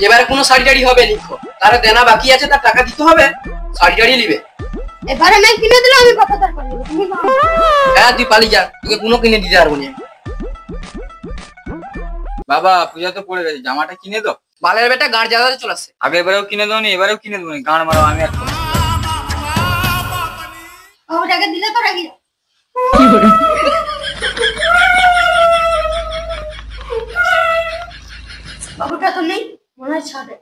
এবারে কোনো শাড়ি টাড়ি হবে লিখো, তার দেনা বাকি আছে, তার টাকা দিতে হবে, শাড়ি টাড়ি নিবে। এবারে আমি কিনে দিলে আমি বাপাদার করে দেব, তুমি হ্যাঁ তুই পালিয়ে যা, তোকে কোনো কিনে দিতে পারবো না। বাবা পূজা তো পড়ে গেছে, জামাটা কিনে দাও। বালের বেটা গাঁড় জ্বালাতে চলে আসছে। আগে এবারেও কিনে দাও নি, এবারেও কিনে দেবো, গাঁড় মারো আমি আর ওটাকে দিলে তো রাখি যাও। বাবুটা তো নেই, মনে হয় ছাদে।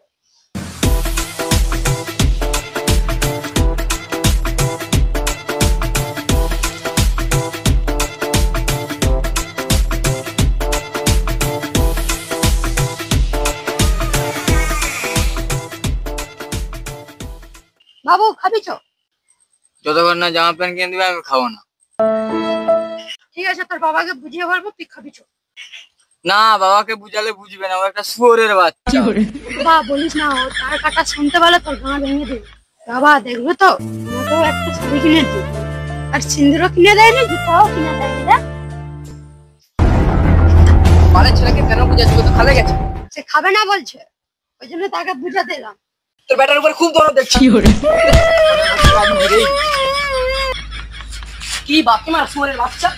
বাবু খাবি চো? যতক্ষণ না জামা প্যান্ট কিনে দিবে আমি খাবো না। ঠিক আছে, তোর বাবাকে বুঝিয়ে বলবো, তুই খাবি চো। না বাবাকে বুঝালে বুঝবে না, ও একটা শুয়োরের বাচ্চা। বাবা বলিস না, ও তার কাটা শুনতে পারলে তোর গা ভেঙে দেবে। বাবা দেখবে তো, আমাকেও একটা শাড়ি কিনে দিই, আর সিন্দুরও কিনে দেয়নি, জুতাও কিনে দেয়নি। দেখ বালের ছেলেকে কেন বুঝাচ্ছি, তো খালে গেছে, সে খাবে না বলছে, ওই জন্য তাকে বুঝাতে এলাম। তোর বেটার উপর খুব দরদ দেখছি। কি বাকি মার শুয়োরের বাচ্চা।